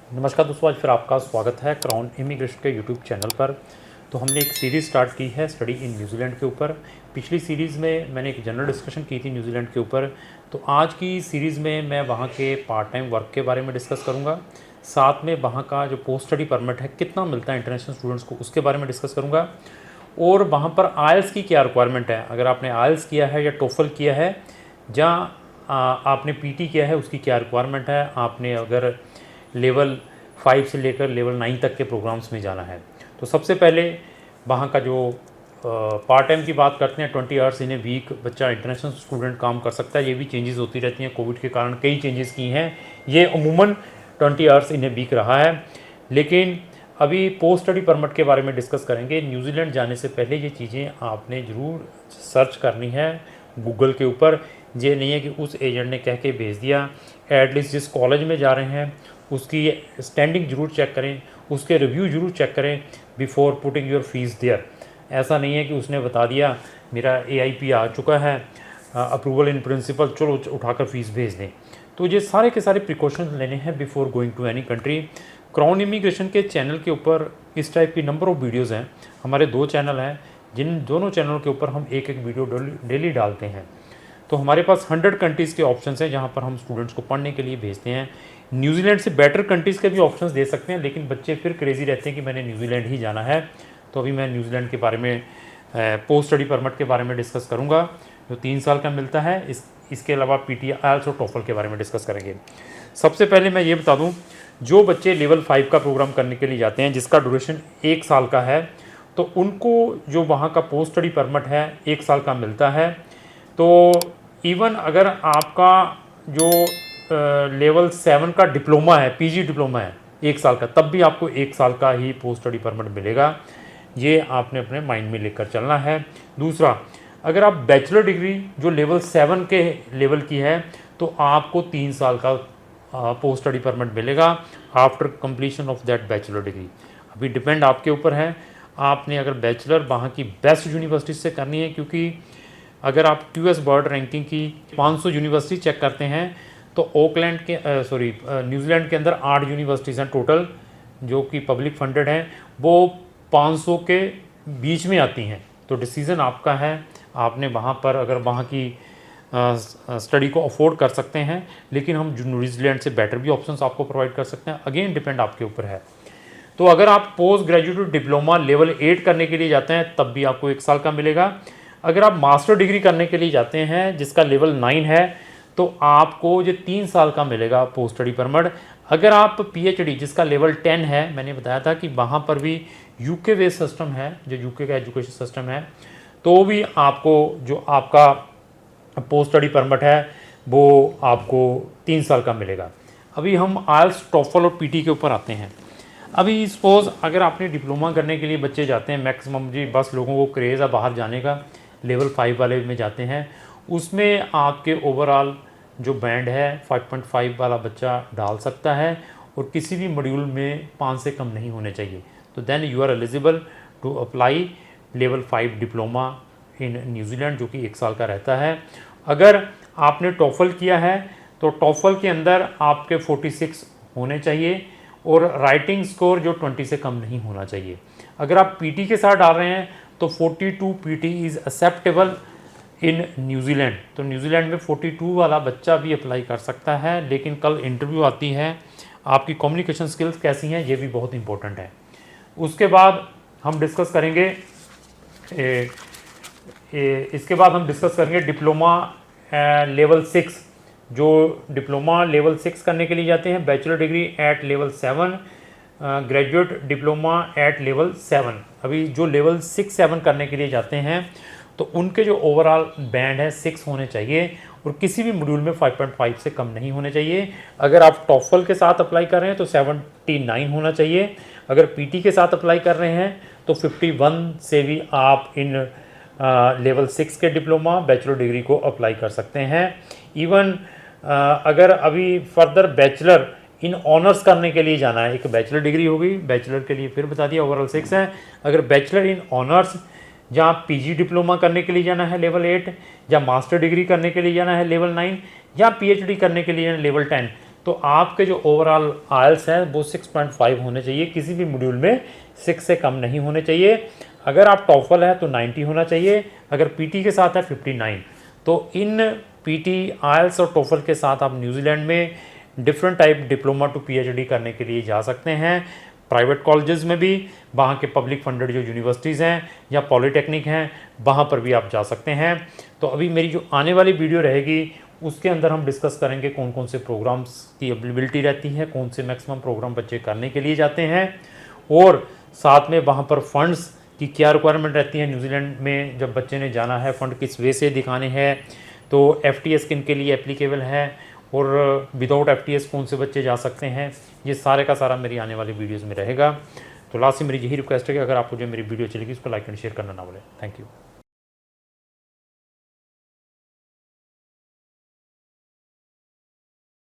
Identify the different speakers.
Speaker 1: नमस्कार दोस्तों, आज फिर आपका स्वागत है क्राउन इमिग्रेशन के यूट्यूब चैनल पर। तो हमने एक सीरीज़ स्टार्ट की है स्टडी इन न्यूजीलैंड के ऊपर। पिछली सीरीज़ में मैंने एक जनरल डिस्कशन की थी न्यूजीलैंड के ऊपर। तो आज की सीरीज़ में मैं वहाँ के पार्ट टाइम वर्क के बारे में डिस्कस करूँगा। साथ में वहाँ का जो पोस्ट स्टडी परमिट है कितना मिलता है इंटरनेशनल स्टूडेंट्स को, उसके बारे में डिस्कस करूँगा। और वहाँ पर आइल्स की क्या रिक्वायरमेंट है, अगर आपने आइल्स किया है या टोफल किया है, जहाँ आपने पीटी किया है उसकी क्या रिक्वायरमेंट है, आपने अगर लेवल 5 से लेकर लेवल 9 तक के प्रोग्राम्स में जाना है। तो सबसे पहले वहाँ का जो पार्ट टाइम की बात करते हैं, 20 आवर्स इन ए वीक बच्चा इंटरनेशनल स्टूडेंट काम कर सकता है। ये भी चेंजेस होती रहती हैं, कोविड के कारण कई चेंजेस की हैं। ये अमूमन 20 आवर्स इन ए वीक रहा है। लेकिन अभी पोस्ट स्टडी परमिट के बारे में डिस्कस करेंगे। न्यूजीलैंड जाने से पहले ये चीज़ें आपने ज़रूर सर्च करनी है गूगल के ऊपर। ये नहीं है कि उस एजेंट ने कह के भेज दिया। एटलीस्ट जिस कॉलेज में जा रहे हैं उसकी स्टैंडिंग जरूर चेक करें, उसके रिव्यू जरूर चेक करें before putting your fees there. ऐसा नहीं है कि उसने बता दिया मेरा AIP आ चुका है, अप्रूवल इन प्रिंसिपल, चलो उठाकर फ़ीस भेज दें। तो ये सारे के सारे प्रिकॉशंस लेने हैं before going to any country. Crown immigration के चैनल के ऊपर इस टाइप की नंबर ऑफ़ वीडियोज़ हैं। हमारे 2 चैनल हैं, जिन दोनों चैनलों के ऊपर हम एक वीडियो डेली डालते हैं। तो हमारे पास 100 कंट्रीज़ के ऑप्शंस हैं जहाँ पर हम स्टूडेंट्स को पढ़ने के लिए भेजते हैं। न्यूजीलैंड से बेटर कंट्रीज़ के भी ऑप्शंस दे सकते हैं, लेकिन बच्चे फिर क्रेज़ी रहते हैं कि मैंने न्यूजीलैंड ही जाना है। तो अभी मैं न्यूजीलैंड के बारे में पोस्ट स्टडी परमिट के बारे में डिस्कस करूँगा, जो 3 साल का मिलता है। इसके अलावा PT, IELTS और टोफल के बारे में डिस्कस करेंगे। सबसे पहले मैं ये बता दूँ, जो बच्चे लेवल 5 का प्रोग्राम करने के लिए जाते हैं जिसका ड्यूरेशन 1 साल का है, तो उनको जो वहाँ का पोस्ट स्टडी परमिट है 1 साल का मिलता है। तो इवन अगर आपका जो लेवल 7 का डिप्लोमा है, PG डिप्लोमा है 1 साल का, तब भी आपको 1 साल का ही पोस्ट स्टडी परमिट मिलेगा। ये आपने अपने माइंड में लेकर चलना है। दूसरा, अगर आप बैचलर डिग्री जो लेवल 7 के लेवल की है, तो आपको 3 साल का पोस्ट स्टडी परमिट मिलेगा after completion of that bachelor degree. अभी डिपेंड आपके ऊपर है, आपने अगर बैचलर वहाँ की बेस्ट यूनिवर्सिटी से करनी है, क्योंकि अगर आप QS वर्ल्ड रैंकिंग की 500 यूनिवर्सिटी चेक करते हैं तो ऑकलैंड के न्यूजीलैंड के अंदर 8 यूनिवर्सिटीज़ हैं टोटल जो कि पब्लिक फंडेड हैं, वो 500 के बीच में आती हैं। तो डिसीज़न आपका है, आपने वहाँ पर अगर वहाँ की स्टडी को अफोर्ड कर सकते हैं, लेकिन हम न्यूजीलैंड से बेटर भी ऑप्शंस आपको प्रोवाइड कर सकते हैं। अगेन डिपेंड आपके ऊपर है। तो अगर आप पोस्ट ग्रेजुएट डिप्लोमा लेवल 8 करने के लिए जाते हैं तब भी आपको 1 साल का मिलेगा। अगर आप मास्टर डिग्री करने के लिए जाते हैं जिसका लेवल 9 है, तो आपको ये 3 साल का मिलेगा पोस्ट स्टडी परमिट। अगर आप PhD जिसका लेवल 10 है, मैंने बताया था कि वहाँ पर भी UK बेस्ड सिस्टम है, जो UK का एजुकेशन सिस्टम है, तो भी आपको जो आपका पोस्ट स्टडी परमिट है वो आपको 3 साल का मिलेगा। अभी हम IELTS, टोफल और PT के ऊपर आते हैं। अभी सपोज़ अगर आपने डिप्लोमा करने के लिए बच्चे जाते हैं, मैक्सिमम जी बस लोगों को क्रेज़ है बाहर जाने का, लेवल 5 वाले में जाते हैं, उसमें आपके ओवरऑल जो बैंड है 5.5 वाला बच्चा डाल सकता है और किसी भी मॉड्यूल में 5 से कम नहीं होने चाहिए। तो then you are eligible to apply level 5 diploma in New Zealand, जो कि 1 साल का रहता है। अगर आपने टोफल किया है तो टोफल के अंदर आपके 46 होने चाहिए और राइटिंग स्कोर जो 20 से कम नहीं होना चाहिए। अगर आप PT के साथ डाल रहे हैं तो 42 PT is acceptable in New Zealand. तो न्यूजीलैंड में 42 वाला बच्चा भी अप्लाई कर सकता है, लेकिन कल इंटरव्यू आती है, आपकी कम्युनिकेशन स्किल्स कैसी हैं ये भी बहुत इंपॉर्टेंट है। उसके बाद हम डिस्कस करेंगे इसके बाद हम डिस्कस करेंगे डिप्लोमा लेवल 6। जो डिप्लोमा लेवल 6 करने के लिए जाते हैं, bachelor degree at level 7, graduate diploma at level 7। अभी जो लेवल 6-7 करने के लिए जाते हैं तो उनके जो ओवरऑल बैंड है 6 होने चाहिए और किसी भी मॉड्यूल में 5.5 से कम नहीं होने चाहिए। अगर आप टोफल के साथ अप्लाई कर रहे हैं तो 79 होना चाहिए। अगर PT के साथ अप्लाई कर रहे हैं तो 51 से भी आप इन लेवल 6 के डिप्लोमा बैचलर डिग्री को अप्लाई कर सकते हैं। इवन अगर अभी फर्दर बैचलर इन ऑनर्स करने के लिए जाना है, एक बैचलर डिग्री होगी, बैचलर के लिए फिर बता दिया ओवरऑल 6 है। अगर बैचलर इन ऑनर्स जहाँ PG डिप्लोमा करने के लिए जाना है लेवल 8, या मास्टर डिग्री करने के लिए जाना है लेवल 9, या PhD करने के लिए लेवल 10, तो आपके जो ओवरऑल आयल्स हैं वो 6.5 होने चाहिए, किसी भी मॉड्यूल में 6 से कम नहीं होने चाहिए। अगर आप टॉफल है तो 90 होना चाहिए, अगर पीटी के साथ है 59। तो इन पीटी, आयल्स और टॉफल के साथ आप न्यूजीलैंड में different type diploma to PhD करने के लिए जा सकते हैं। प्राइवेट कॉलेजेस में भी, वहाँ के पब्लिक फंडेड जो यूनिवर्सिटीज़ हैं या पॉलीटेक्निक हैं वहाँ पर भी आप जा सकते हैं। तो अभी मेरी जो आने वाली वीडियो रहेगी उसके अंदर हम डिस्कस करेंगे कौन कौन से प्रोग्राम्स की अवेलेबिलिटी रहती है, कौन से मैक्सिमम प्रोग्राम बच्चे करने के लिए जाते हैं, और साथ में वहाँ पर फंड्स की क्या रिक्वायरमेंट रहती है न्यूजीलैंड में जब बच्चे ने जाना है, फ़ंड किस वे से दिखाने हैं, तो एफटीएस किन के लिए एप्लीकेबल है और विदाउट एफटीएस कौन से बच्चे जा सकते हैं। ये सारे का सारा मेरी आने वाली वीडियोज़ में रहेगा। तो लास्ट में मेरी यही रिक्वेस्ट है कि अगर आपको जो मेरी वीडियो चलेगी उसको लाइक एंड शेयर करना ना भूलें। Thank you.